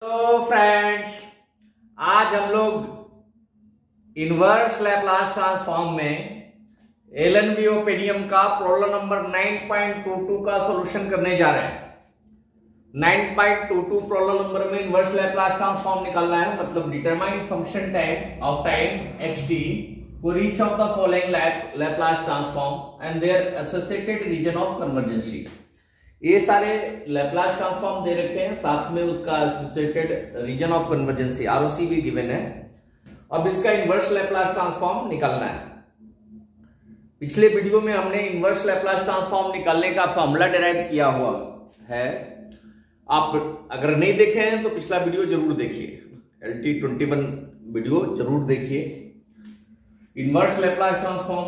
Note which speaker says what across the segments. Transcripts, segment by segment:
Speaker 1: तो फ्रेंड्स, आज हम लोग इनवर्स लैप्लास ट्रांसफॉर्म में एलन-वियोपेडियम का प्रॉब्लम नंबर 9.22 का सॉल्यूशन करने जा रहे हैं। 9.22 प्रॉब्लम नंबर में इनवर्स लैप्लास ट्रांसफॉर्म निकालना है, मतलब determine function time xt for each of the following Laplace transform and their associated region of convergency। ये सारे लैप्लास ट्रांसफॉर्म दे रखे हैं, साथ में उसका एसोसिएटेड रीजन ऑफ कन्वर्जेंसी आरओसी भी गिवन है। अब इसका इनवर्स लैप्लास ट्रांसफॉर्म निकालना है। पिछले वीडियो में हमने इनवर्स लैप्लास ट्रांसफॉर्म निकालने का फॉर्मूला डिराइव किया हुआ है। आप अगर नहीं देखे हैं तो पिछला वीडियो जरूर देखिए, LT21 वीडियो जरूर देखिए। इनवर्स लैप्लास ट्रांसफॉर्म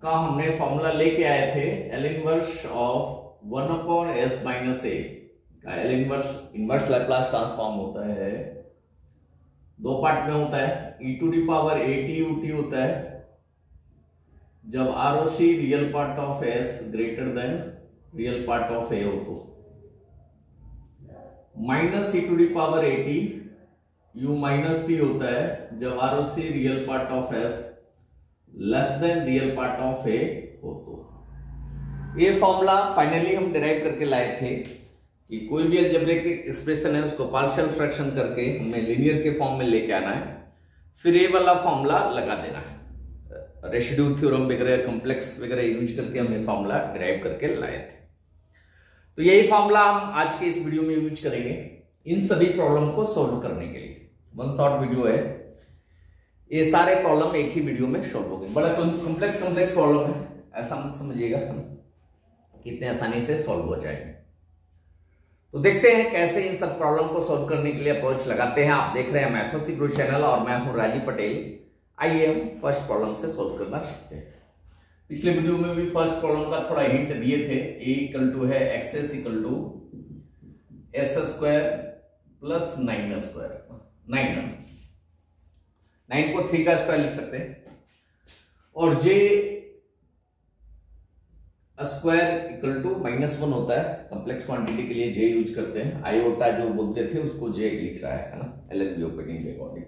Speaker 1: का हमने फॉर्मूला लेके आए थे, L inverse of 1/s - a का L इनवर्स लैप्लास ट्रांसफॉर्म होता है, दो पार्ट में होता है। e⁻at होता है जब ROC real part of s greater then real part of a हो तो, -e⁻at u-t होता है जब ROC real part of s less than real part of a हो तो। ये फॉर्मूला फाइनली हम डिराइव करके लाए थे कि कोई भी अलजेब्रिक एक्सप्रेशन है उसको पार्शियल फ्रैक्शन करके हमें लीनियर के फॉर्म में लेके आना है, फिर ये वाला फॉर्मूला लगा देना है। रेसिड्यू थ्योरम वगैरह, कॉम्प्लेक्स वगैरह यूज करके हम ये फॉर्मूला डिराइव करके लाए थे। तो यही फॉर्मूला हम आज के इस वीडियो में यूज करेंगे इन सभी प्रॉब्लम को सॉल्व करने के लिए। वन शॉर्ट वीडियो है, ये सारे प्रॉब्लम एक ही वीडियो में सॉल्व हो गए। बड़ा कॉम्प्लेक्स प्रॉब्लम है, ऐसा मत समझिएगा, कितने आसानी से सॉल्व हो जाएंगे। तो देखते हैं कैसे इन सब प्रॉब्लम को सॉल्व करने के लिए अप्रोच लगाते हैं। आप देख रहे हैं मैथोसी गुरु चैनल और मैं हूं राजीव पटेल। आइए हम फर्स्ट प्रॉब्लम से सॉल्व करना सीखते हैं। पिछले वीडियो में भी फर्स्ट प्रॉब्लम का थोड़ा हिंट दिए थे। a है एक्सेस s² प्लस 9 को 3 का स्क्वायर लिख सकते हैं, और j स्क्वायर इक्वल टू -1 होता है। कॉम्प्लेक्स क्वांटिटी के लिए j यूज करते हैं। आयोटा जो बोलते थे उसको j लिख रहा है ना, एलन-वियोपेडियम के अकॉर्डिंग।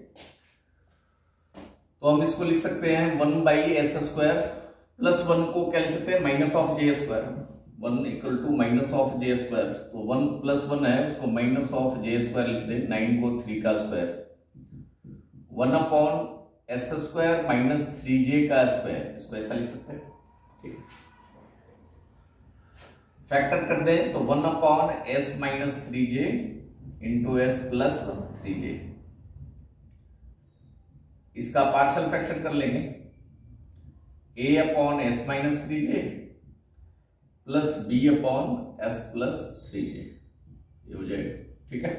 Speaker 1: तो हम इसको लिख सकते हैं 1/s² प्लस 1 को क्या लिख सकते हैं, -j²। 1 इक्वल टू -j², तो 1 + 1 है, उसको -j² लिख दें। 9 को 3 का स्क्वायर, 1/s² - 3j का स्क्वायर, इसको ऐसा लिख सकते हैं। ठीक, फैक्टर कर दें तो 1/s - 3j into s plus 3j। इसका पार्शियल फ्रैक्शन कर लेंगे, a/s - 3j plus b/s plus 3j, ये हो जाएगा। ठीक है,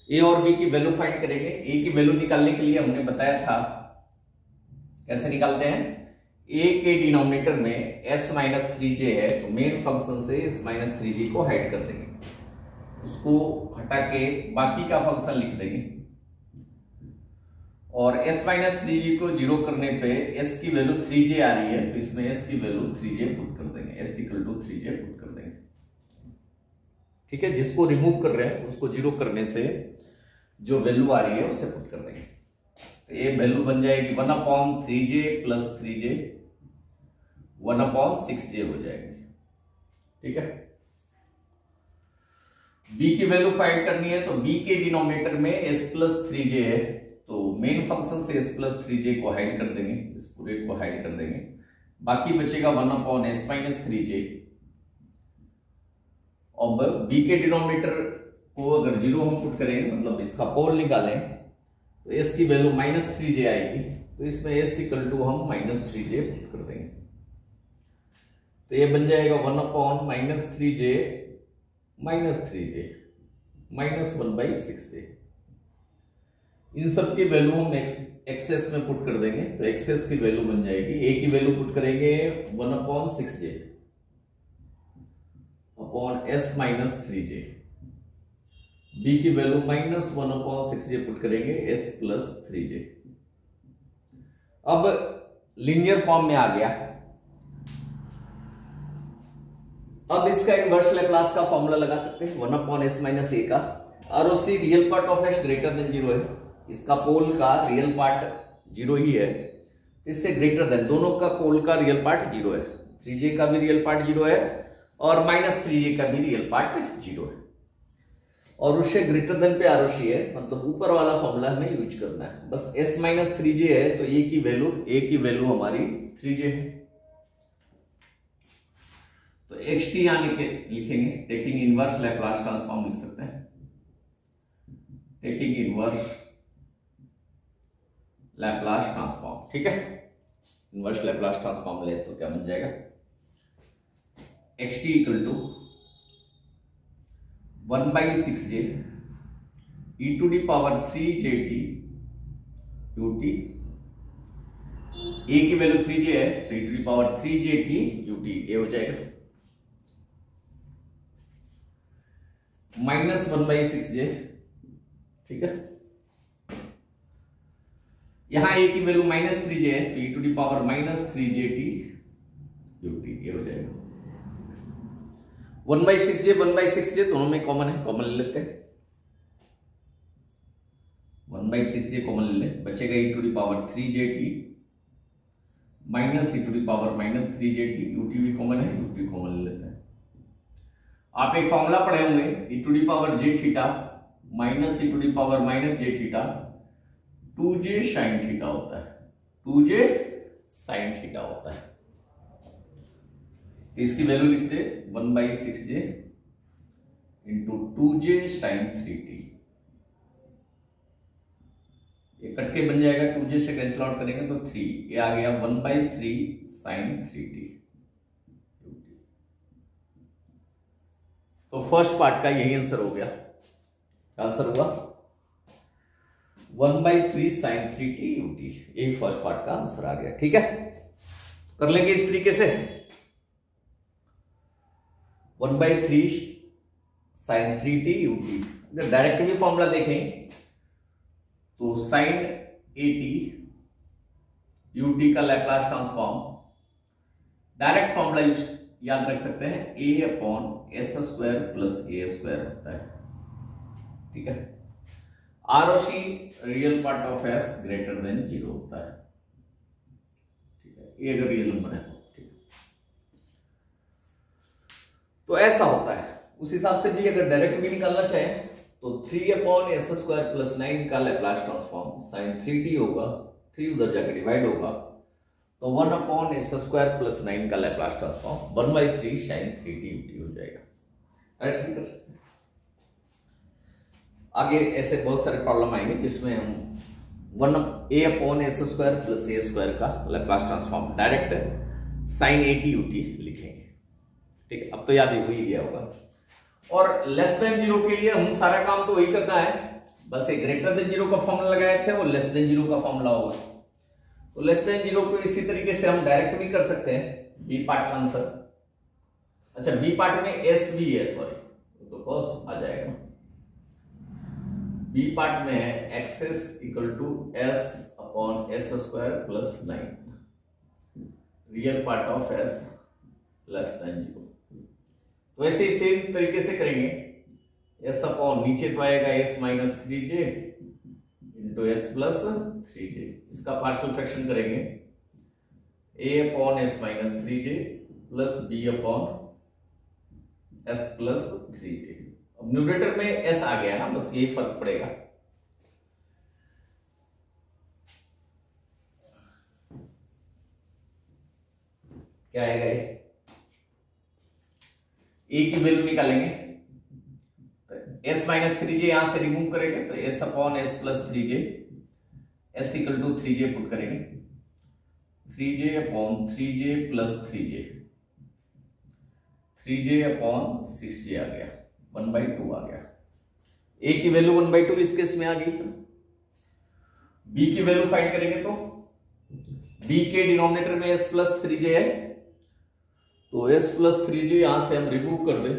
Speaker 1: a और b की वैल्यू फाइंड करेंगे। a की वैल्यू निकालने के लिए हमने बताया था कैसे निकालते हैं। a के डिनोमिनेटर में s - 3j है, तो मेन फंक्शन से s - 3j को हाइड कर देंगे, उसको हटा के बाकी का फंक्शन लिख देंगे, और s - 3j को 0 करने पे s की वैल्यू 3j आ रही है, तो इसमें s की वैल्यू 3j पुट कर देंगे, s = 3j पुट कर देंगे। ठीक है, जिसको रिमूव कर रहे हैं उसको 0 करने से जो वैल्यू आ रही है उसे पुट कर देंगे। तो ये वैल्यू बन जाएगी 1/3j प्लस 3j, 1/6j हो जाएगी। ठीक है, b की वैल्यू फाइंड करनी है, तो b के डिनोमिनेटर में s प्लस 3j है, तो मेन फंक्शन से s प्लस 3j को हाइड कर देंगे, इस पूरे को हाइड कर देंगे, बाकी बचेगा 1/s - 3j। अब b के डिनोमिनेटर को अगर 0 हम पुट करेंगे, मतलब इसका पोल निकालें, तो s की वैल्यू -3j आएगी, तो इसमें s = हम -3j पुट कर देंगे, तो ये बन जाएगा 1/-3j -3j -1/6j। इन सब की वैल्यू हम एक्सेस में पुट कर देंगे, तो एक्सेस की वैल्यू बन जाएगी, a की वैल्यू पुट करेंगे 1/6j s - 3j, b की वैल्यू -1/6j पुट करेंगे s प्लस 3j। अब लीनियर फॉर्म में आ गया। अब इसका इनवर्स लैप्लास का फॉर्मूला लगा सकते हैं 1/s - a का। ROC real part of s greater then 0 है, इसका पोल का रियल पार्ट 0 ही है, इससे ग्रेटर देन दोनों का पोल का रियल पार्ट 0 है, 3j का भी रियल पार्ट 0 है और -3j का भी रियल पार्ट 0 है, और उससे ग्रेटर देन पे ROC है, मतलब ऊपर वाला फॉर्मूला हमें यूज करना है। बस s - 3j है तो a की वैल्यू हमारी 3j है, तो xt यहां लिखेंगे, टेकिंग इनवर्स लैप्लास ट्रांसफॉर्म लिख सकते हैं, टेकिंग इनवर्स लैप्लास ट्रांसफॉर्म, ठीक है। इनवर्स लैप्लास ट्रांसफॉर्म ले तो क्या बन जाएगा, xt = 1/6j e⁻3jt ut, a की वैल्यू 3j है तो e⁻3jt ut ये हो जाएगा, -1/6j, ठीक है। यहां a की वैल्यू -3j है तो e⁻−3jt ut ये हो जाएगा, 1/6j दोनों में कॉमन है, कॉमन ले लेते हैं, 1/6j कॉमन ले लें, बचेगा e⁻3jt -e⁻−3jt, ut भी कॉमन है, ut कॉमन ले लेते हैं। आप एक फॉर्मूला पढ़े होंगे, e⁻j - e⁻−j 2j sin theta होता है, 2j sin थीटा होता है, तो इसकी वैल्यू लिखते 1/6j × 2j sin 3t, ये कट के बन जाएगा, 2j से कैंसिल आउट करेंगे तो 3, ये आ गया 1/3 sin 3t। तो फर्स्ट पार्ट का यही आंसर हो गया, आंसर हुआ 1/3 sin 3t ut, यही फर्स्ट पार्ट का आंसर आ गया, ठीक है। कर लेंगे इस तरीके से, 1/3 sin 3t ut, अगर डायरेक्ट भी फॉर्मूला देखें तो sin 80 ut का लैप्लास ट्रांसफॉर्म, डायरेक्ट फॉर्मूला याद रख सकते हैं, a/s² + a² होता है, ठीक है। ROC real part of s greater then 0 होता है, ठीक है, ये अगर रियल नंबर है तो ऐसा होता है। उस हिसाब से भी अगर डायरेक्ट भी निकालना चाहे तो 3/s² + 9 का लैप्लास ट्रांसफॉर्म sin 3t होगा, 3 उधर जाकर डिवाइड होगा तो 1/s² + 9 का Laplace transform 1/3 sin 3t ut हो जाएगा, डायरेक्ट भी कर सकते हैं। आगे ऐसे बहुत सारे प्रॉब्लम आएंगे जिसमें हम a/s² + a² का Laplace transform direct sin 80 ut लिखेंगे, ठीक है। अब तो याद ही हुई गया होगा, और लेस देन 0 के लिए हम सारा काम तो वही करना है, बस एक ग्रेटर देन 0 का फॉर्मूला लगाए थे, वो लेस देन 0 का फॉर्मूला होगा, तो लेस देन 0 को इसी तरीके से हम डायरेक्ट भी कर सकते हैं, बी पार्ट का आंसर। अच्छा, बी पार्ट में एस भी है, सॉरी तो कॉस आ जाएगा, बी पार्ट में है X s = s/s² + 9, real part of s less than 0, तो ऐसे ही सेम तरीके से करेंगे, s अपॉन नीचे तो आएगा s - 3j × s + 3j, इसका पार्शियल फ्रैक्शन करेंगे a/s - 3j + b/s + 3j। अब न्यूमरेटर में s आ गया ना, बस यही फर्क पड़ेगा, क्या आएगा ये, a की वैल्यू निकालेंगे, s - 3j यहां से रिमूव करेंगे तो s/s + 3j, s = 3j put करेंगे, 3j/3j + 3j, 3j/6j आ गया, 1/2 आ गया, a की वैल्यू 1/2 इस केस में आ गई। b की वैल्यू फाइंड करेंगे तो b के डिनोमिनेटर में s + 3j है, तो s + 3j यहां से हम रिमूव कर दे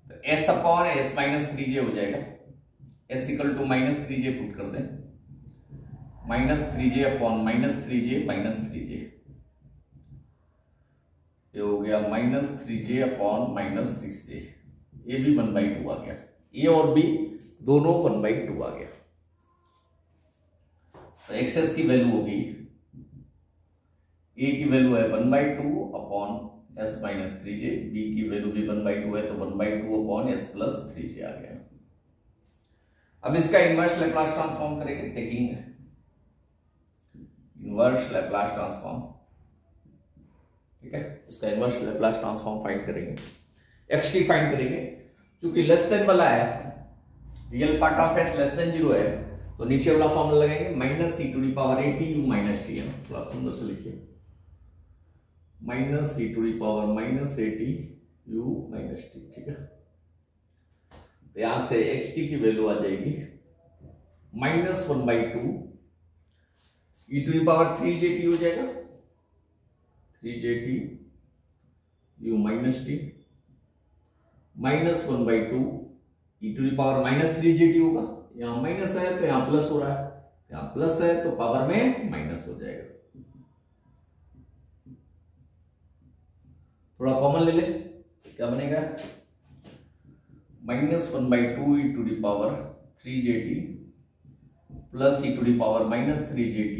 Speaker 1: तो s/s - 3j हो जाएगा, s = -3j पुट कर दें, -3j/-3j -3j, ये हो गया -3j/-6j, ये भी 1/2 आ गया, ए और बी दोनों 1/2 आ गया। तो एक्सेस की वैल्यू होगी, ए की वैल्यू है 1/2 upon s minus 3j, B की वैल्यू भी 1/2 है तो 1/2 अपॉन s प्लस 3j आ गया। अब इसका इनवर्स लैप्लास ट्रांसफॉर्म करेंगे, टेकिंग इनवर्स लैप्लास ट्रांसफॉर्म। ठीक है, इसका इनवर्स लैप्लास ट्रांसफॉर्म फाइंड करेंगे, xt फाइंड करेंगे। चूंकि लेस देन वाला है, real part of s less than 0 है, तो नीचे वाला फॉर्मूला लगाएंगे minus e to the power at u minus t है। थोड़ा सुंदर से लिखिए, minus e to the power minus at u minus t। ठीक है, तो यहां से xt की वैल्यू आ जाएगी minus 1/2 e to the power 3jt हो जाएगा, 3jt u minus t minus 1/2 e to the power minus 3jt होगा। यहां माइनस है तो यहां प्लस हो रहा है, यहां प्लस है तो पावर में माइनस हो जाएगा। थोड़ा कॉमन ले ले, क्या बनेगा, minus 1/2 e to the power 3jt plus e to the power minus 3jt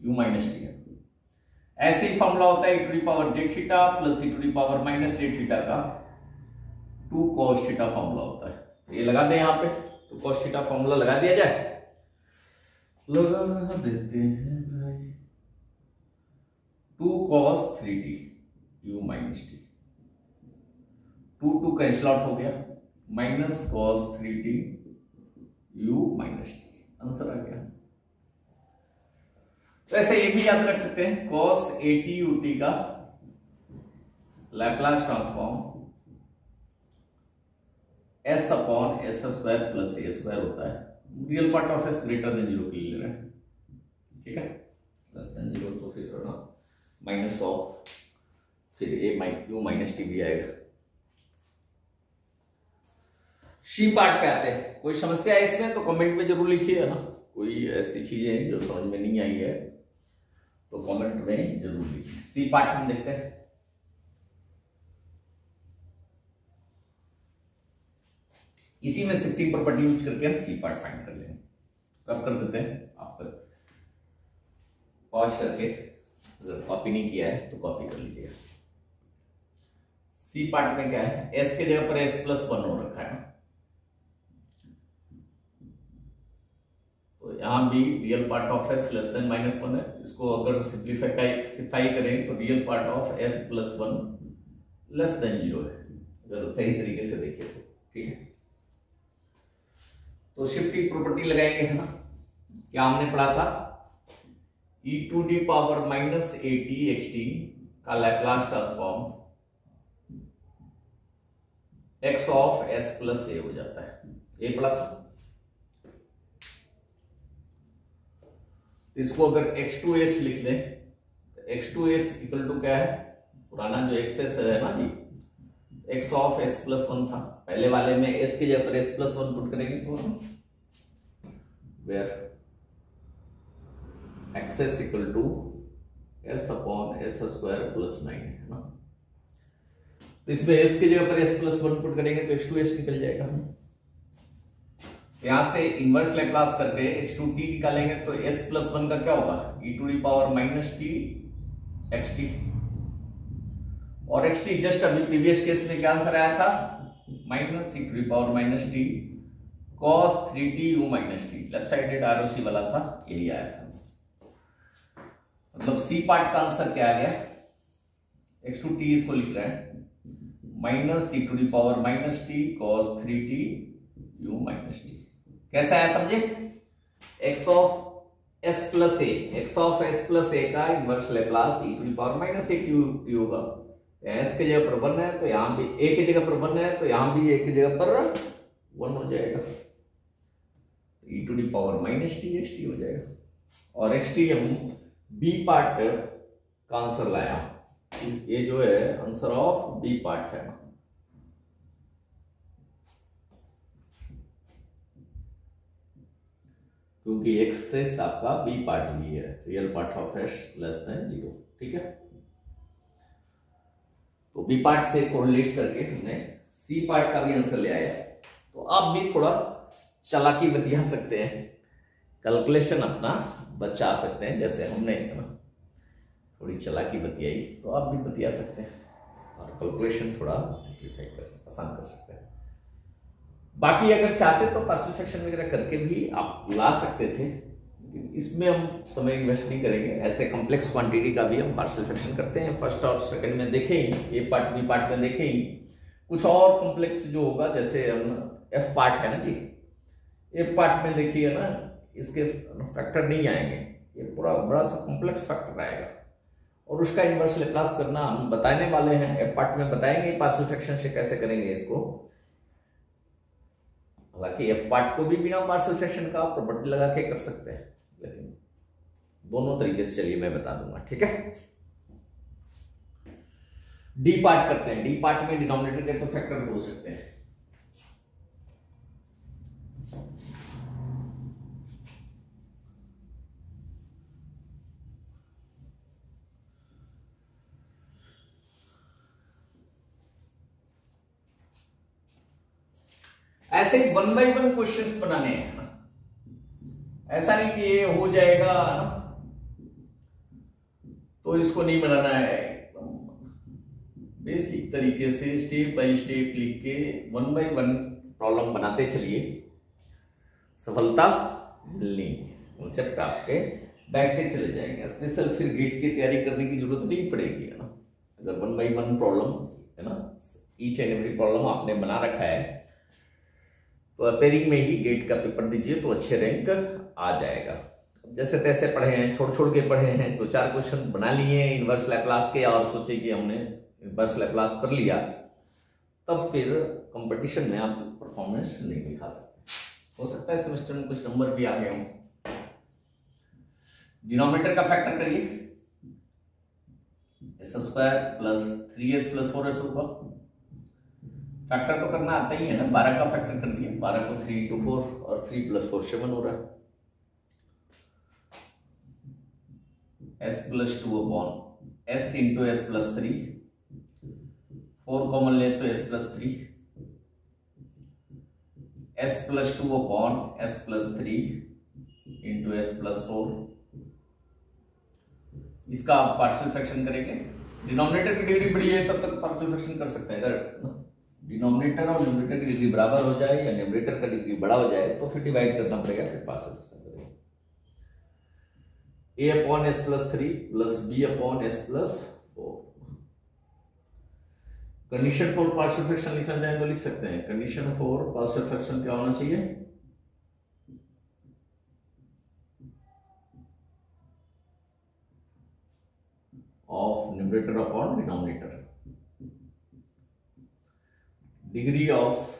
Speaker 1: u minus t है। ऐसे ही फॉर्मूला होता है e to the power j theta plus e to the power minus j theta का 2 cos theta formula होता है। तो ये लगा दें, यहाँ पे 2 cos थीटा फॉर्मूला लगा दिया जाए, लगा देते हैं भाई। 2 cos 3t u minus t, 2 cancel out हो गया, minus cos 3t u minus t, answer आ गया। तो ऐसे ये भी याद रख सकते हैं, cos at ut का Laplace transform s upon s square plus a square होता है। Real part of s greater then 0 के लिए ले रहे हैं। ठीक है, लेस देन 0 तो फिर ना माइनस ऑफ फिर a u माइनस t भी आएगा। शी पार्ट पे आते हैं, कोई समस्या है इसमें तो कमेंट में जरूर लिखिए ना। कोई ऐसी चीजें जो समझ में नहीं आई है तो कमेंट में जरूर लिखिए। सी पार्ट हम देखते हैं। इसी में शिफ्टिंग प्रॉपर्टी यूज करके हम सी पार्ट फाइंड कर लेंगे। कब कर देते हैं, आप पॉज करके अगर कॉपी नहीं किया है तो कॉपी कर लीजिएगा। सी पार्ट में क्या है, एस के जगह पर एस प्लस 1 हो रखा है, तो यहां भी real part of S less than minus 1 है। इसको अगर सिंप्लीफाई करें तो real part of S plus 1 less than 0 है, अगर सही तरीके से देखिए तो। ठीक है, तो शिफ्टिंग प्रॉपर्टी लगाएंगे, है ना। क्या हमने पढ़ा था, e to the power minus at xt का Laplace transform x of s plus a हो जाता है, ये पढ़ा था। इसको अगर x2s लिख दें तो x2s इक्वल टू क्या है, पुराना जो xs है ना जी, x ऑफ s प्लस 1 था, पहले वाले में s की जगह पर s प्लस 1 पुट करेंगे तो where X s equal to s upon s square plus 9 है ना। तो इसमें s की जगह पर s प्लस 1 पुट करेंगे तो x2s निकल जाएगा। यहां से इनवर्स लैप्लास करके x2t निकालेंगे तो s प्लस 1 का क्या होगा, e to the power minus t xt, और xt जस्ट अभी प्रीवियस केस में क्या आंसर आया था, minus e to the power minus t cos 3t u minus t, left sided ROC वाला था, यही आया था। मतलब सी पार्ट का आंसर क्या आ गया, x2t इसको लिख रहे हैं minus e to the power minus t cos 3t u minus t। कैसा है समझे, x of s plus a, x of s plus a का inverse Laplace e to the power minus a t होगा। s की जगह पर 1 है तो यहां भी a की जगह पर 1 है तो यहां भी a की जगह पर 1 हो जाएगा, e to the power minus t xt हो जाएगा। और xt हम b पार्ट का आंसर लाया, ये जो है आंसर ऑफ b पार्ट है, क्योंकि एक्सेस आपका b पार्ट भी है, real part of s less than 0। ठीक है, तो b पार्ट से कोरिलेट करके हमने c पार्ट का भी आंसर ले आया। तो आप भी थोड़ा चालाकी बतिया सकते हैं, कैलकुलेशन अपना बचा सकते हैं। जैसे हमने थोड़ी चालाकी बतियाई तो आप भी बतिया सकते हैं और कैलकुलेशन थोड़ा सिंप्लीफाई कर सकते, आसान कर सकते हैं। बाकी अगर चाहते तो पार्शियल फ्रैक्शन वगैरह करके भी आप ला सकते थे, लेकिन इसमें हम समय इन्वेस्ट नहीं करेंगे। ऐसे कॉम्प्लेक्स क्वांटिटी का भी हम पार्शियल फ्रैक्शन करते हैं, फर्स्ट और सेकंड में देखे ही, ए पार्ट बी पार्ट में देखे ही। कुछ और कॉम्प्लेक्स जो होगा, जैसे हम एफ पार्ट है ना जी, एफ पार्ट में देखिए ना, इसके फैक्टर नहीं आएंगे, ये पूरा बड़ा सा कॉम्प्लेक्स फैक्टर आएगा और उसका इनवर्स लेप्लास करना हम बताने वाले हैं। एफ पार्ट में बताएंगे पार्शियल फ्रैक्शन से कैसे करेंगे इसको। हालांकि एफ पार्ट को भी बिना पार्शियल फ्रैक्शन का प्रॉपर्टी लगा के कर सकते हैं, लेकिन दोनों तरीके से चलिए मैं बता दूंगा, ठीक है। डी पार्ट करते हैं। डी पार्ट में डिनोमिनेटर के तो फैक्टर हो सकते हैं। ऐसे 1 बाय 1 क्वेश्चंस बनाने हैं ना, ऐसा नहीं कि ये हो जाएगा ना तो इसको नहीं बनाना है। बेसिक तरीके से स्टेप बाय स्टेप लिख के 1 बाय 1 प्रॉब्लम बनाते चलिए, सफलता मिलनी, कॉन्सेप्ट आपके बैठते चले जाएंगे। स्पेशल फिर गेट की तैयारी करने की जरूरत नहीं पड़ेगी, है ना। अगर 1 बाय 1 प्रॉब्लम है ना, ईच एंड एवरी प्रॉब्लम आपने बना रखा है, तो अपेयरिंग में ही गेट का पेपर दीजिए तो अच्छे रैंक आ जाएगा। जैसे तैसे पढ़े हैं, छोड़ छोड़ के पढ़े हैं, 2-4 क्वेश्चन बना लिए इनवर्स लैप्लास के और सोचे कि हमने इनवर्स लैप्लास कर लिया, तब फिर कंपटीशन में आप परफॉर्मेंस नहीं दिखा सकते। हो सकता है सेमेस्टर में कुछ नंबर भी आ गए हों। डिनोमिनेटर का फैक्टर करिए, s² plus 3s plus 4s होगा। फैक्टर तो करना आता ही है ना, 12 का फैक्टर कर दिया, 12 को 3 × 4 और 3 + 4 7 हो रहा है। s + 2 upon s × s + 3, 4 common ले तो s + 3, s + 2 upon s + 3 × s + 4। इसका आप पार्शियल फ्रैक्शन करेंगे। डिनोमिनेटर की डिग्री बड़ी है तब तक पार्शियल फ्रैक्शन कर सकते हैं। अगर डिनोमिनेटर और न्यूमरेटर की डिग्री बराबर हो जाए या न्यूमरेटर का डिग्री बड़ा हो जाए तो फिर डिवाइड करना पड़ेगा, फिर पार्शियल फ्रैक्शन करेंगे। a upon s + 3 plus b upon s + 4। Condition for partial fraction लिखना चाहें तो लिख सकते हैं। कंडीशन फॉर पार्शियल फ्रैक्शन क्या होना चाहिए? Of numerator upon denominator. Degree of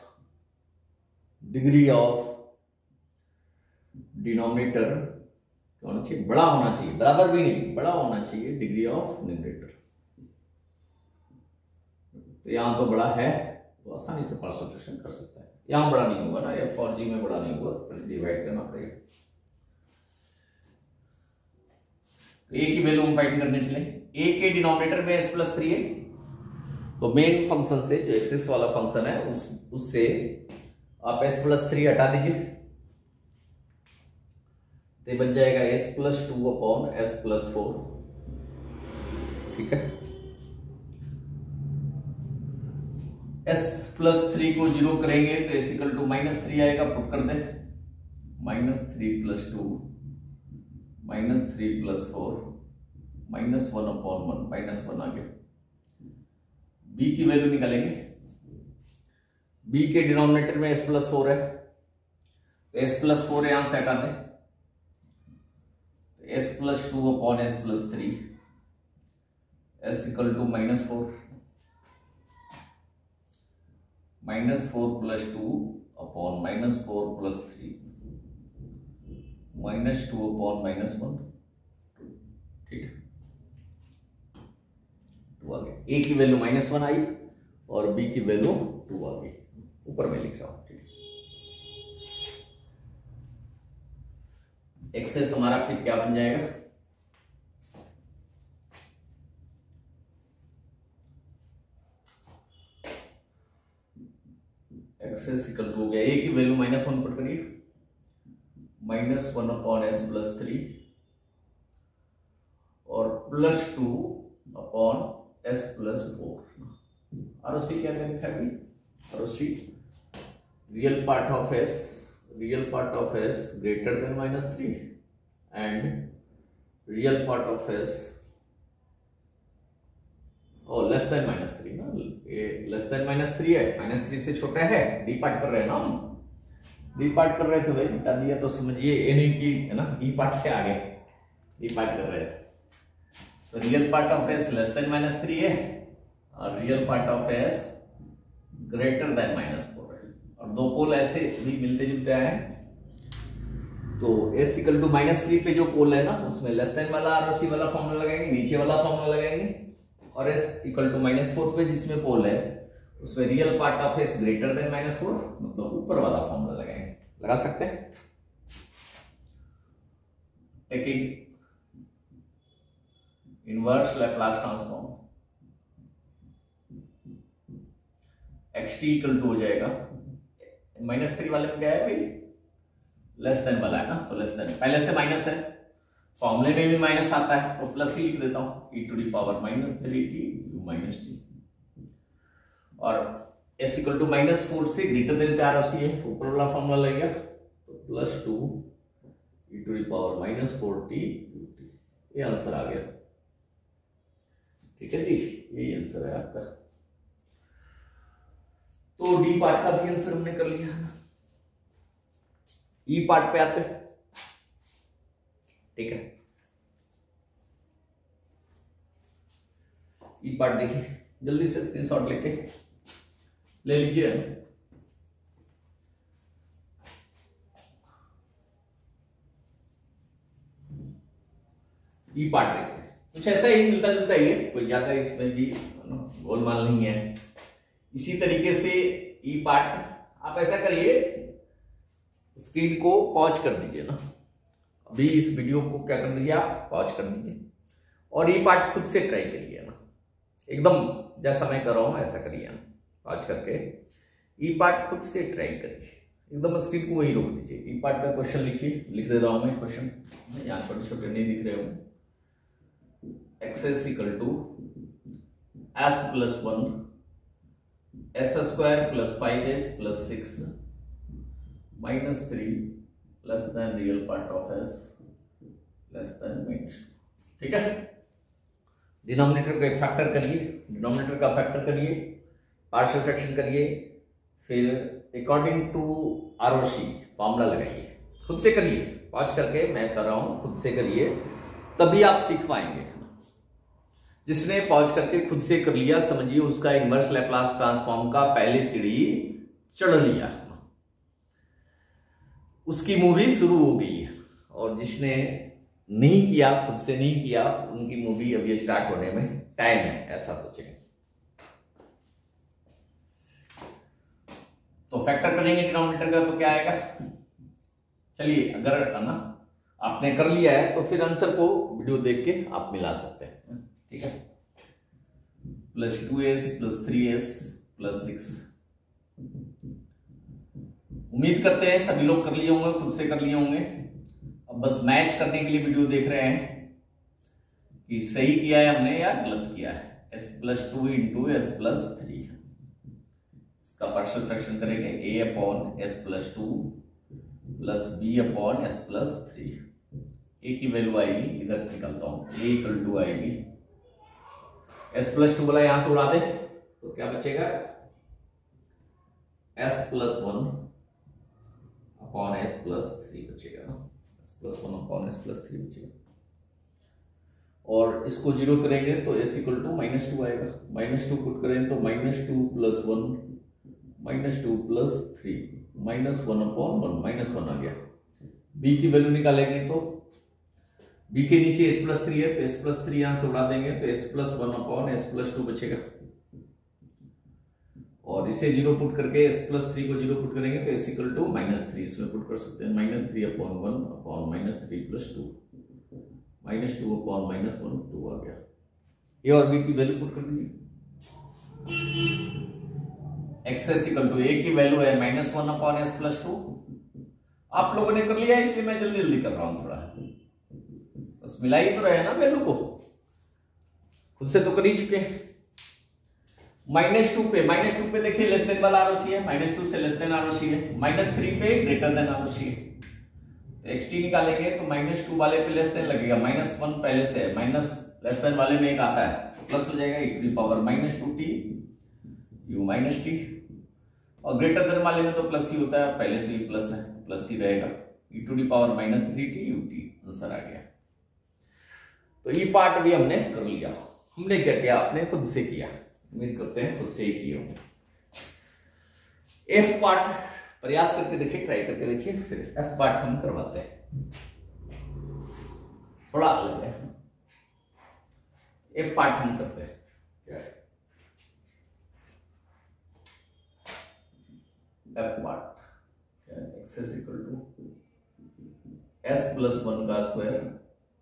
Speaker 1: denominator क्या होना चाहिए? बड़ा होना चाहिए, बराबर भी नहीं, बड़ा होना चाहिए डिग्री ऑफ न्यूमरेटर। तो यहां तो बड़ा है तो आसानी से पार्शियल फ्रैक्शन कर सकता है। यहां बड़ा नहीं होगा ना, f और g में बड़ा नहीं होगा तो डिवाइड करना पड़ेगा। तो a की वैल्यू हम फाइंड करने चले। a के डिनोमिनेटर में s + 3 है, तो मेन फंक्शन से जो एक्सिस वाला फंक्शन है उससे आप s + 3 हटा दीजिए, तो बच जाएगा s + 2 अपॉन s + 4। ठीक है, s + 3 को 0 करेंगे तो s = -3 आएगा, पुट कर दे। -3 + 2 -3 + 4 -1 अपॉन 1, -1 आ गया। b की वैल्यू निकालेंगे। b के डिनोमिनेटर में s + 4 है, तो s + 4 यहां से हटा दें, तो s + 2 upon s + 3, s = -4 -4 + 2 upon -4 + 3 -2 upon -1। ठीक है, आ गया। a की वैल्यू -1 आई और b की वैल्यू 2 आ गई, ऊपर में लिख रहा हूं। ठीक है, एक्सेस हमारा फिर क्या बन जाएगा? x एक्सेस इक्वल टू हो गया, ए की वैल्यू -1 पुट करिए, -1 अपॉन एस प्लस 3 और +2 अपॉन एस प्लस 4। आरओसी क्या लिखा है? ROC real part of s greater then -3 and real part of S less than -3 ना, ये लेस देन -3 है, -3 से छोटा है, डी पार्ट कर रहे हैं ना हम, डी पार्ट कर रहे थे भाई, बता दिया तो समझिए एनी की है ना, ई पार्ट के आगे डी पार्ट कर रहे थे। तो real part of S less than -3 है और real part of s greater than -4 है, और दो पोल ऐसे भी मिलते जुलते आए हैं। तो s इक्वल टू -3 पे जो पोल है ना, उसमें लेस देन वाला आरओसी वाला फॉर्मूला लगाएंगे, नीचे वाला फॉर्मूला लगाएंगे, और s इक्वल टू -4 पे जिसमें पोल है उसमें real part of s greater than -4 मतलब ऊपर वाला फॉर्मूला लगाएंगे। लगा सकते हैं। Taking inverse Laplace transform, xt equal to हो जाएगा, -3 वाले में क्या है भाई, लेस देन वाला है ना, तो लेस देन, पहले से माइनस है, फॉर्मूले में भी माइनस आता है तो प्लस ही लिख देता हूं, e⁻³ -3t u-t, और s इक्वल टू -4 से ग्रेटर देन का आरओसी है, ऊपर वाला फॉर्मूला लगेगा, तो +2 e⁻⁻4t ut, ये आंसर आ गया। ठीक है जी, यही आंसर है आपका। तो डी पार्ट का भी आंसर हमने कर लिया है। ई पार्ट पे आते हैं। ठीक है, ई पार्ट देखिए, जल्दी से स्क्रीनशॉट लेके ले लीजिए। ई पार्ट देखते हैं, कुछ ऐसा ही मिलता जुलता ही है, कोई ज्यादा इसमें भी गोलमाल नहीं है। इसी तरीके से ई पार्ट आप ऐसा करिए, स्क्रीन को पॉज कर दीजिए ना, अभी इस वीडियो को क्या कर दीजिए, आप पॉज कर दीजिए और ई पार्ट खुद से ट्राई करिए ना, एकदम जैसा मैं कर रहा हूं ऐसा करिए ना, पॉज करके ई पार्ट खुद से ट्राई करिए, एकदम स्क्रीन को वही रोक दीजिए। ई पार्ट का क्वेश्चन लिखिए, लिख दे रहा हूं मैं क्वेश्चन, यहाँ छोटे छोटे नहीं दिख रहे हूं। X s equal to s plus 1 s² plus 5s plus 6 -3 less than real part of s less than -2। ठीक है, डिनोमिनेटर का फैक्टर करिए, डिनोमिनेटर का फैक्टर करिए, पार्शियल फ्रैक्शन करिए, फिर अकॉर्डिंग टू आरओसी फॉर्मूला लगाइए, खुद से करिए, पॉज करके मैं कर रहा हूं, खुद से करिए, तभी आप सीख पाएंगे। जिसने पॉज करके खुद से कर लिया, समझिए उसका इनवर्स लैप्लास ट्रांसफॉर्म का पहले सीढ़ी चढ़ लिया, उसकी मूवी शुरू हो गई है। और जिसने नहीं किया, खुद से नहीं किया, उनकी मूवी अभी स्टार्ट होने में टाइम है, ऐसा सोचेंगे। तो फैक्टर करेंगे डिनोमिनेटर का तो क्या आएगा, चलिए अगर ना आपने कर लिया है तो फिर आंसर को वीडियो देख के आप मिला सकते हैं। ठीक है, +2s प्लस 3s प्लस 6, उम्मीद करते हैं सभी लोग कर लिए होंगे, खुद से कर लिए होंगे। अब बस मैच करने के लिए वीडियो देख रहे हैं कि सही किया है हमने या गलत किया है। s+2 इंटू s+3, इसका पार्शियल फ्रैक्शन करेंगे, a/s+2 प्लस b/s+3। a की वैल्यू आएगी, इधर निकलता हूं, a इक्वल टू आएगी s+2 वाला यहां से उड़ा दे तो क्या बचेगा, s+1 अपॉन s+3 बचेगा ना, s+1 अपॉन s+3 बचेगा। और इसको जीरो करेंगे तो s इक्वल टू -2 आएगा, -2 पुट करें तो -2 + 1 -2 + 3 -1 अपॉन 1 -1 आ गया। b की वैल्यू निकालेंगे तो b के नीचे s+3 है तो s+3 यहां से उड़ा देंगे तो s+1 अपॉन s+2 बचेगा। और इसे जीरो पुट करके s+3 को जीरो पुट करेंगे तो s इक्वल टू -3 इसमें पुट कर सकते हैं, -3 अपॉन 1 अपॉन -3 + 2 -2 अपॉन -1 2 आ गया। a और b की वैल्यू पुट कर दीजिए। एक्स इक्वल टू ए की वैल्यू है -1/s+2। आप लोगों ने कर लिया, इसलिए मैं जल्दी जल्दी कर रहा हूं थोड़ा, बस मिला ही तो रहे ना वैल्यू को, खुद से तो कर ही चुके। -2 पे देखिए लेस देन वाला आरओसी है, -2 से लेस देन आरओसी है, -3 पे ग्रेटर देन आरओसी है। तो xt निकालेंगे तो -2 वाले पे लेस देन लगेगा, -1 पहले से है, माइनस लेस देन वाले में एक आता है, प्लस हो जाएगा e⁻−2t u - t, और ग्रेटर देन वाले में तो प्लस ही होता है, पहले से ही प्लस है, प्लस ही रहेगा, e⁻−3t ut आंसर आ गया। तो ये पार्ट भी हमने कर लिया। हमने क्या किया, आपने खुद से किया, उम्मीद करते हैं खुद से ही किए होंगे। एफ पार्ट प्रयास करके देखिए, ट्राई करके देखिए, फिर एफ पार्ट हम करवाते हैं, थोड़ा अलग है। एफ पार्ट हम करते हैं, क्या है F part, X equal to s+1 का square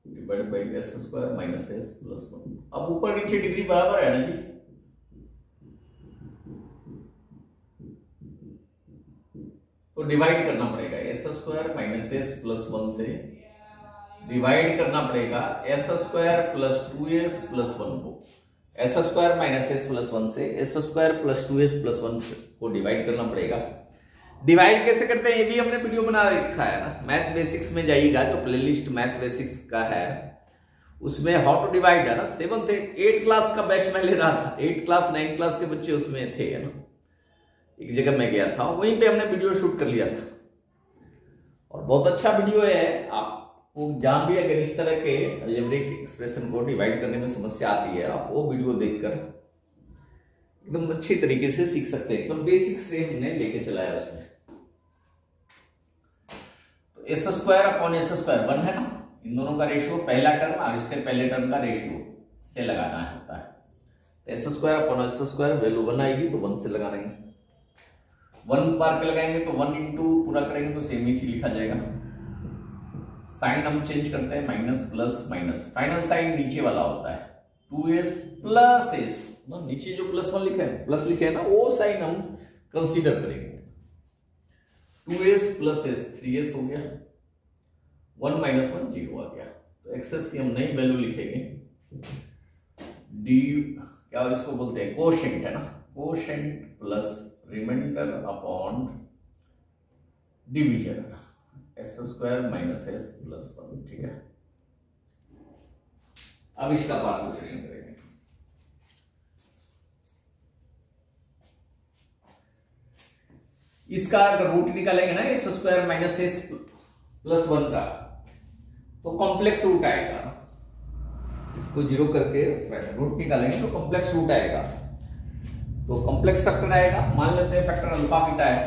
Speaker 1: divide by s² minus s+1। अब ऊपर नीचे डिग्री बराबर है ना जी, तो डिवाइड करना पड़ेगा, s² माइनस s+1 से डिवाइड करना पड़ेगा s² + 2s+1 को, s² माइनस s+1 से s² + 2s+1 को डिवाइड करना पड़ेगा। डिवाइड कैसे करते हैं ये भी हमने वीडियो बना रखा है ना, मैथ बेसिक्स में जाइएगा, जो प्लेलिस्ट मैथ बेसिक्स का है उसमें हाउ टू डिवाइड है ना, 7th 8 क्लास का बैच में ले रहा था, 8 क्लास 9 क्लास के बच्चे उसमें थे है ना, एक जगह मैं गया था, वहीं पे हमने वीडियो शूट कर लिया था, और बहुत अच्छा वीडियो है। आपको जहां भी अगर इस तरह के अलजेब्रिक एक्सप्रेशन को डिवाइड करने में समस्या आती है, आप वो वीडियो देखकर एकदम अच्छी तरीके से सीख सकते हैं, एकदम बेसिक से हमने लेके चलाया उसमें। तो s² 1 है ना, इन दोनों का रेशियो पहला टर्म और इसके पहले टर्म का रेशियो से लगाना होता है, तो s² वैल्यू 1 आएगी, तो 1 से लगा देंगे, 1 बार के लगाएंगे तो 1 इंटू पूरा करेंगे तो सेम ही चीज लिखा जाएगा। साइन हम चेंज करते हैं, minus plus minus, final sign नीचे वाला होता है 2s + s, नीचे जो +1 लिखा है, प्लस लिखे है ना, वो साइन हम कंसीडर करेंगे। 2s + s 3s हो गया, 1 - 1 0 आ गया, तो एक्सेस की हम नई वैल्यू लिखेंगे, डी क्या इसको बोलते हैं, कोशेंट है ना, quotient plus remainder upon division, s² minus s+1, ठीक है। अब इसका पार्शियल फ्रैक्शन करेंगे, इसका अगर रूट निकालेंगे ना s² माइनस s+1 का, तो कॉम्प्लेक्स रूट आएगा, इसको 0 करके रूट निकालेंगे तो कॉम्प्लेक्स रूट आएगा, तो कॉम्प्लेक्स फैक्टर आएगा, मान लेते हैं फैक्टर अल्फा बीटा है,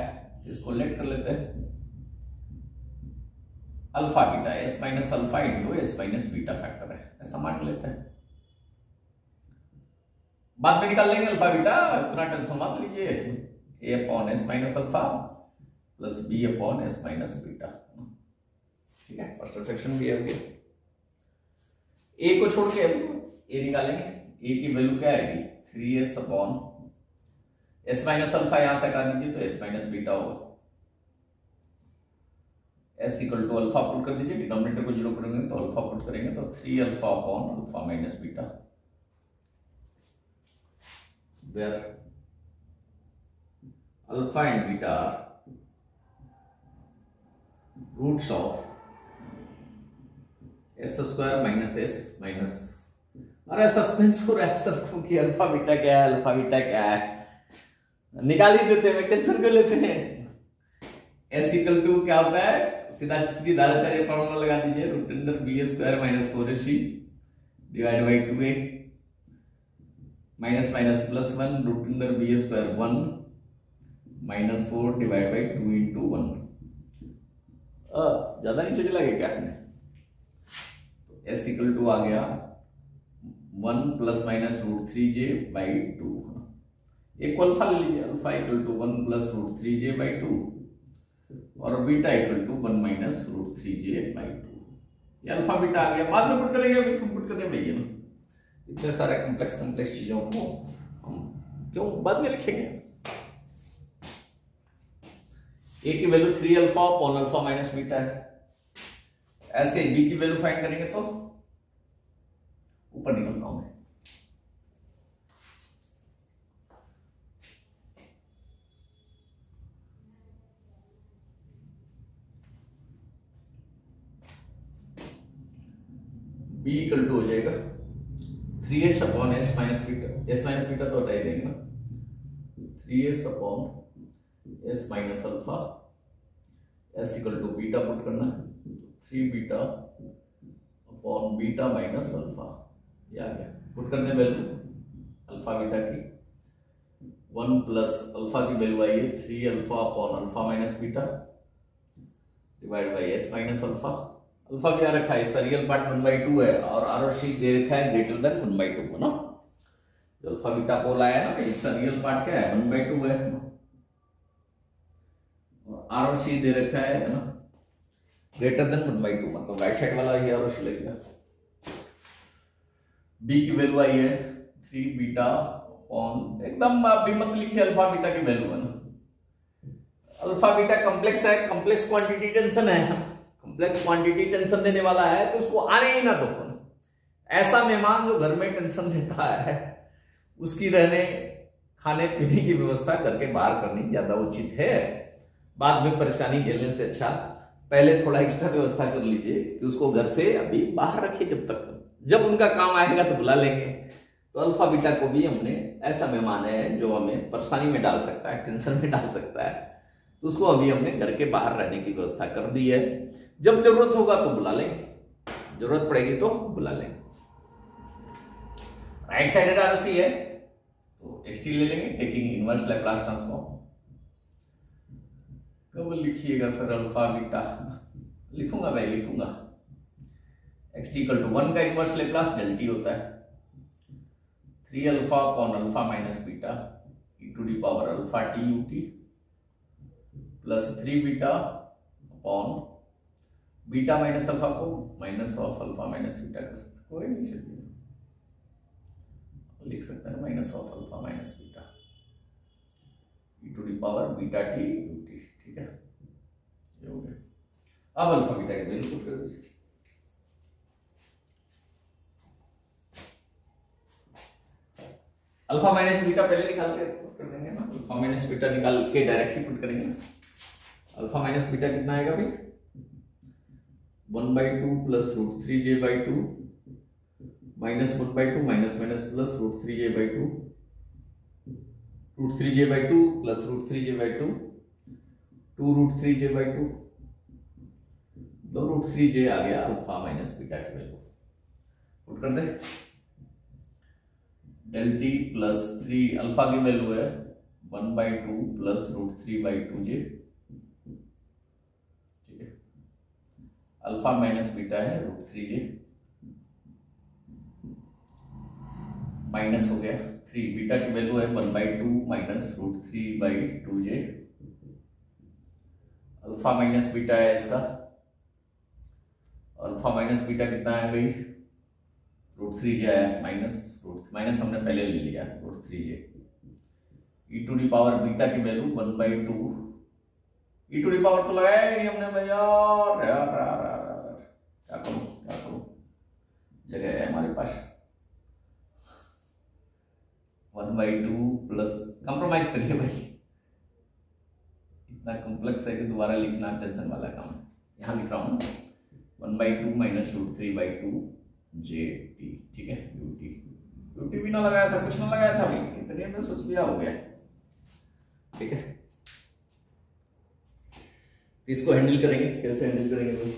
Speaker 1: इसको लेट कर लेते हैं alpha beta, s minus alpha into s minus beta factor है, ऐसा मान लेते हैं, बाद में निकाल लेंगे अल्फा बीटा, इतना टेंशन मत लीजिए, a/s minus alpha plus b/s minus beta, ठीक है, फर्स्ट फ्रैक्शन भी है। a को छोड़ के a निकालेंगे, a की वैल्यू क्या आएगी 3s/s माइनस अल्फा, यहां से हटा दीजिए तो s माइनस बीटा होगा, s equal to alpha put कर दीजिए, डिनोमिनेटर को 0 करेंगे तो अल्फा पुट करेंगे तो 3α/अल्फा minus beta, where alpha and beta roots of s² minus s minus, अरे सस्पेंस हो रहा है सबको कि अल्फा बीटा क्या है, अल्फा बीटा क्या है, निकाल ही देते हैं, टेंशन कर लेते हैं। s इक्वल टू क्या होता है, सीधा सीधाचार्य फॉर्मूला लगा दीजिए, √b² minus 4ac divide by 2a minus minus plus 1 √b² 1 minus 4 divide by 2 into 1, ज्यादा नीचे चला गया क्या है, s इक्वल टू आ गया 1 प्लस माइनस √3j बाई 2, एक अल्फा ले लीजिए, alpha equal to 1 plus √3j by 2 और beta equal to 1 minus √3j by 2, ये अल्फा बीटा आ गया, बाद में पुट करेंगे, अभी पुट करने में ना इतने सारे कॉम्प्लेक्स चीजों को हम क्यों बाद में लिखेंगे, ए की value 3 alpha upon alpha minus beta है। ऐसे बी की वैल्यू फाइंड करेंगे तो ऊपर निकलता हूं मैं। बी इक्वल टू हो जाएगा 3s upon s minus beta, s minus beta तो हटा ही देंगे ना, 3s upon s minus alpha, s equal to beta put करना है, 3 beta upon beta minus alpha, ये आ गया। पुट करने वैल्यू अल्फा बीटा की 1 प्लस अल्फा की वैल्यू आई है 3 alpha upon alpha minus beta divide by S minus alpha. Alpha क्या रखा है, इसका रियल पार्ट 1/2 है और आर और सी दे रखा है ग्रेटर देन 1/2 है ना। जो अल्फा बीटा पोल आया ना, इसका रियल पार्ट क्या है 1/2 है, और आर और सी दे रखा है ना ग्रेटर देन 1/2, मतलब राइट साइड वाला ये आर और सी लगेगा। बी की वैल्यू आई है 3 बीटा अपॉन, एकदम अभी मत लिखिए अल्फा बीटा की वैल्यू है ना, अल्फा बीटा कॉम्प्लेक्स है, कॉम्प्लेक्स क्वांटिटी टेंशन है, कॉम्प्लेक्स क्वांटिटी टेंशन देने वाला है तो उसको आने ही ना दो। ऐसा मेहमान जो घर में टेंशन देता है उसकी रहने खाने पीने की व्यवस्था घर के बाहर करनी ज्यादा उचित है। बाद में परेशानी झेलने से अच्छा पहले थोड़ा एक्स्ट्रा व्यवस्था कर लीजिए कि उसको घर से अभी बाहर रखिए, जब उनका काम आएगा तो बुला लेंगे। तो अल्फा बीटा को भी हमने ऐसा मेहमान है जो हमें परेशानी में डाल सकता है, टेंशन में डाल सकता है, तो उसको अभी हमने घर के बाहर रहने की व्यवस्था कर दी है। जब जरूरत होगा तो बुला लेंगे, जरूरत पड़ेगी तो बुला लेंगे। राइट साइडेड आरसी है तो एक्सटी ले लेंगे टेकिंग इनवर्स लैप्लास ट्रांसफॉर्म। कब लिखिएगा सर अल्फा बीटा, लिखूंगा भाई लिखूंगा, एक्सटी इक्वल टू 1 का इनवर्स लैप्लास डेल टी होता है 3 alpha upon alpha minus beta e to the power alpha T U T plus 3 beta upon beta minus alpha को minus of alpha minus beta कर सकते, कोई नहीं चाहिए लिख सकते हैं minus of alpha minus beta e to the power beta T U T. ठीक है, ये हो गया। अब अल्फा बीटा की वैल्यू पुट कर दीजिए। अल्फा माइनस बीटा पहले निकाल के पुट कर देंगे ना, अल्फा माइनस बीटा निकाल के डायरेक्टली पुट करेंगे। अल्फा माइनस बीटा कितना आएगा भाई 1/2 plus √3j/2 minus 1/2 minus minus plus √3j/2 √3j/2 plus √3j/2 2√3j/2 दो √3j आ गया अल्फा माइनस बीटा की वैल्यू पुट कर दे। डेल टी प्लस 3 अल्फा की वैल्यू है 1/2 प्लस √3/2j, ठीक है। अल्फा माइनस बीटा है √3j माइनस हो गया 3, बीटा की वैल्यू है 1/2 minus √3/2j, alpha minus beta है इसका, अल्फा माइनस बीटा कितना है भाई √3j आया माइनस हमने पहले ले लिया √3j, e to the power beta की value 1/2, e to the power तो लगाया ही नहीं हमने भैया, क्या करूं जगह है हमारे पास 1/2 प्लस, कंप्रोमाइज करिए भाई, इतना कॉम्प्लेक्स है कि दोबारा लिखना टेंशन वाला काम है। यहां लिख रहा हूं 1/2 माइनस √3/2j टी, ठीक है। यूटी भी ना लगाया था, कुछ ना लगाया था भाई, इतने में सोच लिया हो गया, ठीक है। इसको हैंडल करेंगे, कैसे हैंडल करेंगे भाई,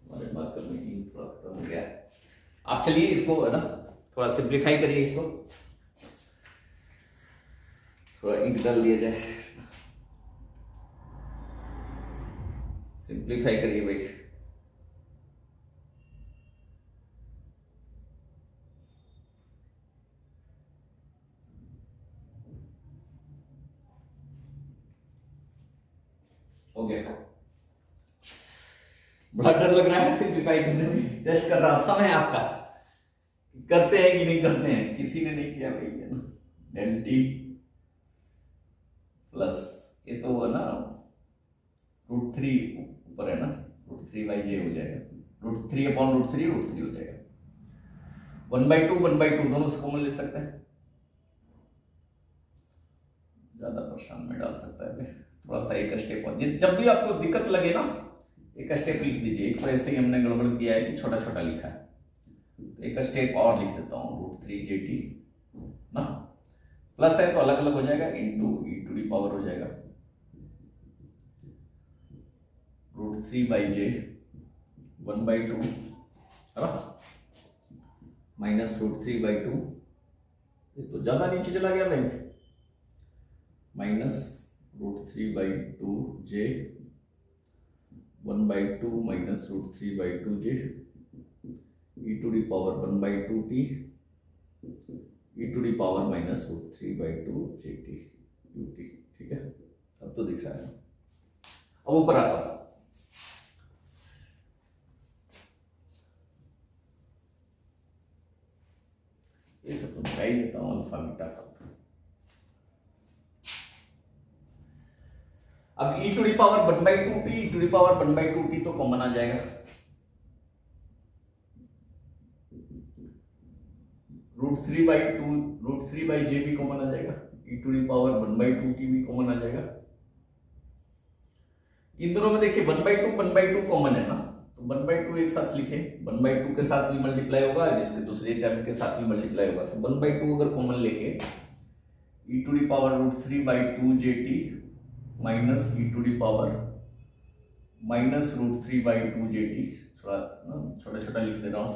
Speaker 1: हमारे बात करने की थोड़ा खत्म हो गया। आप चलिए इसको है ना थोड़ा सिंप्लीफाई करिए, इसको थोड़ा इंक डाल दिया जाए, सिंप्लीफाई करिए भाई। हो गया, बड़ा डर लग रहा है सिंप्लीफाई करने में, टेस्ट कर रहा था मैं आपका, करते हैं कि नहीं करते हैं, किसी ने नहीं किया भाई, है ना। डेल टी प्लस ये तो है ना √3 ऊपर है ना, √3/j हो जाएगा, √3/√3 √3 हो जाएगा। 1/2 1/2 दोनों से कॉमन ले सकते हैं, ज्यादा परेशान में डाल सकता है, थोड़ा सा एक स्टेप और। जब भी आपको दिक्कत लगे ना, एक स्टेप लिख दीजिए। एक तो ऐसे ही हमने गड़बड़ किया है कि छोटा छोटा लिखा है, तो एक स्टेप और लिख देता हूँ, √3jt ना, प्लस है तो अलग अलग हो जाएगा, इंटू e⁻ हो जाएगा √3/j 1/2 है ना, माइनस √3/2, ये तो ज्यादा नीचे चला गया भाई, minus √3/2j 1/2 minus √3/2j e⁻1/2t e⁻ minus √3/2gt ut। ठीक है, अब तो दिख रहा है। अब ऊपर आता हूं, ये सब तो दिखा ही देता हूं, अल्फा बीटा का। अब e⁻1/2t e⁻1/2t तो कॉमन आ जाएगा, √3/j भी कॉमन आ जाएगा, e⁻1/2t भी कॉमन आ जाएगा। इन दोनों में देखिए 1/2 कॉमन है ना, तो 1/2 एक साथ लिखे, 1/2 के साथ भी मल्टीप्लाई होगा, जिसके दूसरे टर्म के साथ भी मल्टीप्लाई होगा, तो 1/2 अगर कॉमन लेके e⁻√3/2j minus e⁻ minus √3/2j, थोड़ा छोटा छोटा लिख दे रहा हूं,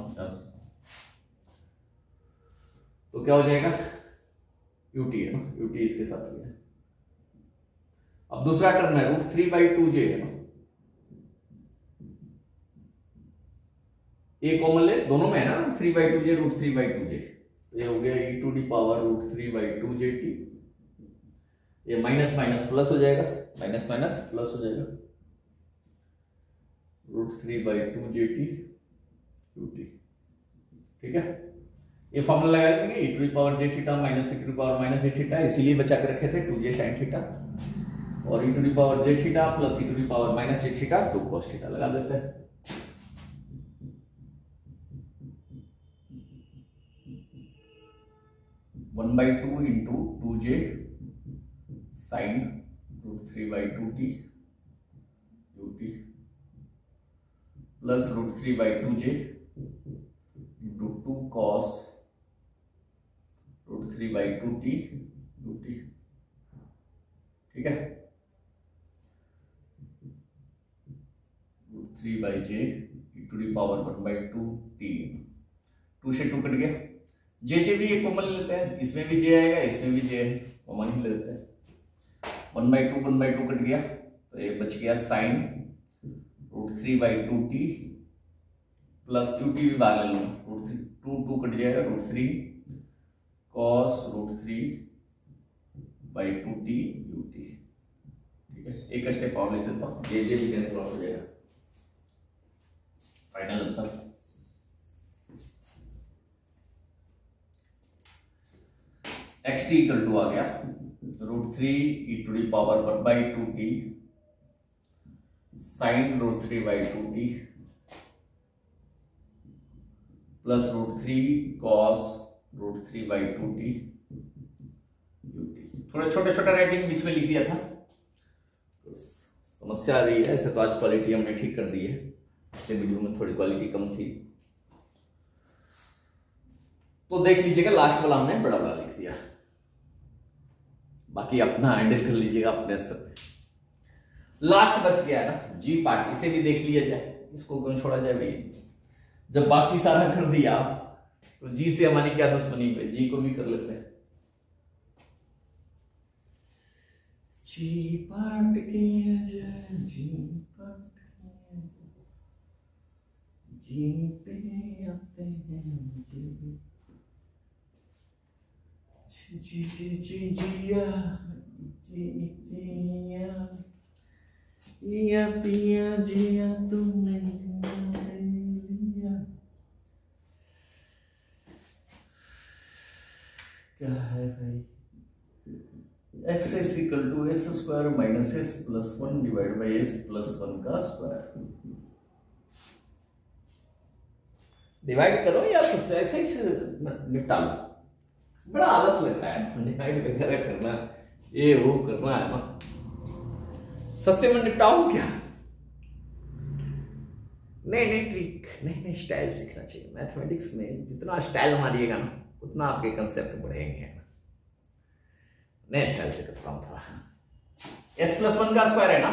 Speaker 1: तो क्या हो जाएगा, ut है ना, ut इसके साथ भी है। अब दूसरा टर्म है √3/2j है ना, ये कॉमन ले, दोनों में है ना, √3/2j √3/2j, तो ये हो गया e⁻√3/2jt, ये माइनस माइनस प्लस हो जाएगा, माइनस माइनस प्लस हो जाएगा, √3/2jt ut। ठीक है, ये फॉर्मूला लगा देंगे, e⁻j माइनस e⁻ इसीलिए बचा के रखे थे 2j sin थीटा, और e⁻j plus e⁻ j 2 cos theta लगा देते हैं। One by two into 2j sin √3/2t ut plus √3/2j into 2 cos √3/2t ut। ठीक है, √3/j e⁻1/2t, 2 से 2 कट गया, जे भी एक कॉमन लेते हैं, इसमें भी जे आएगा, इसमें भी जे कॉमन ही लेते हैं, 1/2 कट गया, तो ये बच गया साइन √3/2t प्लस ut भी बाहर ले लो, 2 कट जाएगा, √3 cos √3/2t ut। ठीक है, एक स्टेप और लिख देता हूं, जे भी कैंसिल आउट हो जाएगा, final answer xt equal to आ गया √3 e⁻1/2t sin √3/2t plus √3 cos √3/2t ut। थोड़ा छोटा छोटा राइटिंग बीच में लिख दिया था, तो समस्या आ रही है, ऐसे तो आज क्वालिटी हमने ठीक कर दी है, पिछले वीडियो में थोड़ी क्वालिटी कम थी, तो देख लीजिएगा लास्ट वाला हमने बड़ा बड़ा लिख दिया, बाकी अपना हैंडल कर लीजिएगा अपने स्तर पे। लास्ट बच गया ना जी पार्ट, इसे भी देख लिया जाए, इसको क्यों छोड़ा जाए भाई, जब बाकी सारा कर दिया तो जी से हमारी क्या दुश्मनी है, जी को भी कर लेते हैं। जी पार्ट किया जाए, जी पार्ट किया जाए, जी पे आते हैं जी जी जी जिया जी जिया पिया पिया जिया तुमने लिया। क्या है भाई, X s equal to s square minus s plus 1 divide by s plus 1 का स्क्वायर। डिवाइड करो या ऐसे ही निपटा लो, बड़ा आलस लगता है डिवाइड वगैरह करना, ये वो करना है ना, सस्ते में निपटाओ क्या। नहीं ट्रिक, नहीं स्टाइल सीखना चाहिए। मैथमेटिक्स में जितना स्टाइल मारिएगा ना उतना आपके कंसेप्ट बढ़ेंगे। नए स्टाइल से करता हूं थोड़ा। एस प्लस 1 का स्क्वायर है ना,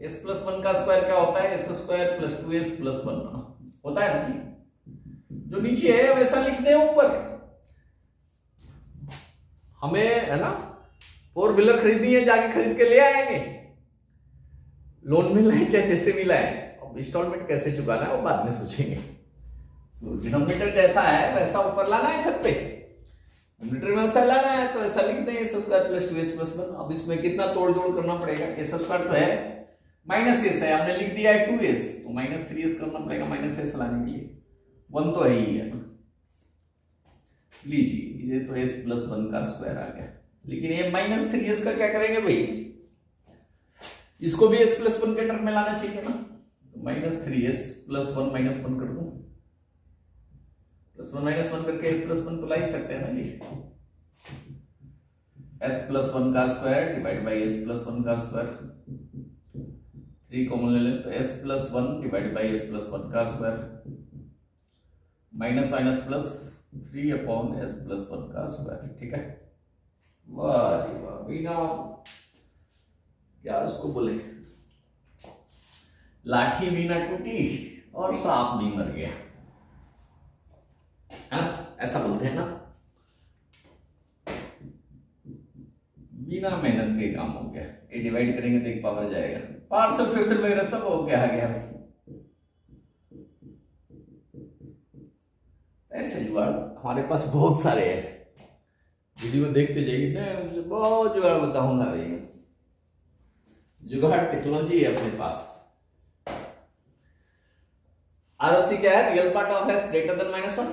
Speaker 1: एस प्लस 1 का स्क्वायर क्या होता है, S square plus 2s plus 1 होता है ना। जो नीचे है वैसा लिख दे ऊपर। हमें है ना 4 व्हीलर खरीदनी है, जाके खरीद के ले आएंगे, लोन मिला है चाहे जैसे मिला है, अब इंस्टॉलमेंट कैसे चुकाना है वो बाद में सोचेंगे। तो डिनोमिनेटर जैसा है वैसा ऊपर लाना है छत पे, डिनोमिनेटर में वैसा लाना है, तो ऐसा लिख दें S square plus 2s plus 1। अब इसमें कितना तोड़ जोड़ करना पड़ेगा, एस स्क्वायर तो है माइनस एस है, हमने लिख दिया है 2s, तो माइनस 3s करना पड़ेगा माइनस एस लाने के लिए, 1 तो है ही है। लीजिए ये तो s प्लस 1 का स्क्वायर आ गया, लेकिन ये माइनस 3s का क्या करेंगे भाई, इसको भी s प्लस 1 के टर्म में लाना चाहिए ना, तो माइनस 3s प्लस 1 माइनस 1 कर दूं, प्लस 1 माइनस 1 करके s प्लस 1 तो ला ही सकते हैं ना जी। s प्लस 1 का square divide by s plus 1 का स्क्वायर, 3 कॉमन ले लें तो s plus 1 divide by s plus 1 का square, minus minus plus 3 upon s plus 1 का स्क्वायर। ठीक है, वाह जी वाह, बिना क्या उसको बोले, लाठी भी ना टूटी और सांप भी मर गया, है ना, ऐसा बोलते हैं ना, बिना मेहनत के काम हो गया। ये डिवाइड करेंगे तो एक पावर जाएगा, पार्सल फ्रैक्शन वगैरह सब हो गया, आ गया भाई। ऐसे जुगाड़ हमारे पास बहुत सारे हैं, वीडियो देखते जाइए, मैं मुझे बहुत जुगाड़ बताऊंगा भाई, जुगाड़ टेक्नोलॉजी है अपने पास। आरओसी क्या है, real part of s greater than -1,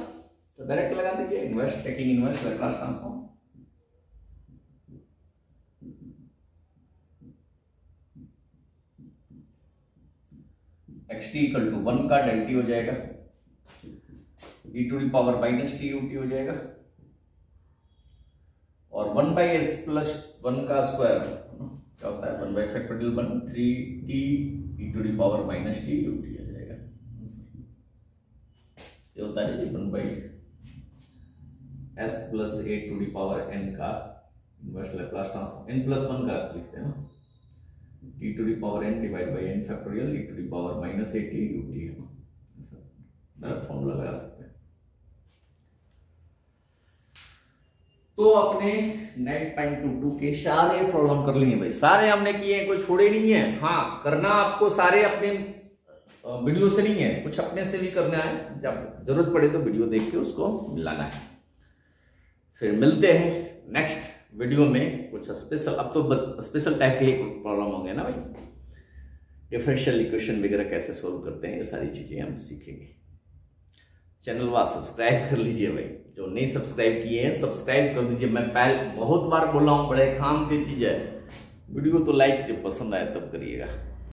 Speaker 1: तो डायरेक्ट लगा दीजिए, inverse taking inverse Laplace transform. xt equal to 1 का डेल टी हो जाएगा, e to the power minus t u t हो जाएगा, और 1 बाई एस प्लस 1 का स्क्वायर क्या होता है, 1 by factorial 1 3t e to the power minus t u t हो जाएगा। ये होता है 1 by s plus a to the power n का inverse Laplace transform, n plus 1 का लिखते हैं ना, t to the power n divide by n factorial e to the power minus a t ut है, डायरेक्ट फॉर्मूला लगा सकते हैं। तो अपने 9.22 के सारे प्रॉब्लम कर लिए भाई, सारे हमने किए, कोई छोड़े नहीं है। हाँ, करना आपको सारे अपने वीडियो से नहीं है, कुछ अपने से भी करना है, जब जरूरत पड़े तो वीडियो देख के उसको मिलाना है। फिर मिलते हैं नेक्स्ट वीडियो में कुछ स्पेशल, अब तो स्पेशल टाइप के प्रॉब्लम होंगे ना भाई, डिफरेंशियल इक्वेशन वगैरह कैसे सोल्व करते हैं, ये सारी चीजें हम सीखेंगे। चैनल वाला सब्सक्राइब कर लीजिए भाई, जो नहीं सब्सक्राइब किए हैं सब्सक्राइब कर दीजिए। मैं पहले बहुत बार बोला हूँ, बड़े काम की चीज है, वीडियो तो लाइक जब पसंद आए तब करिएगा।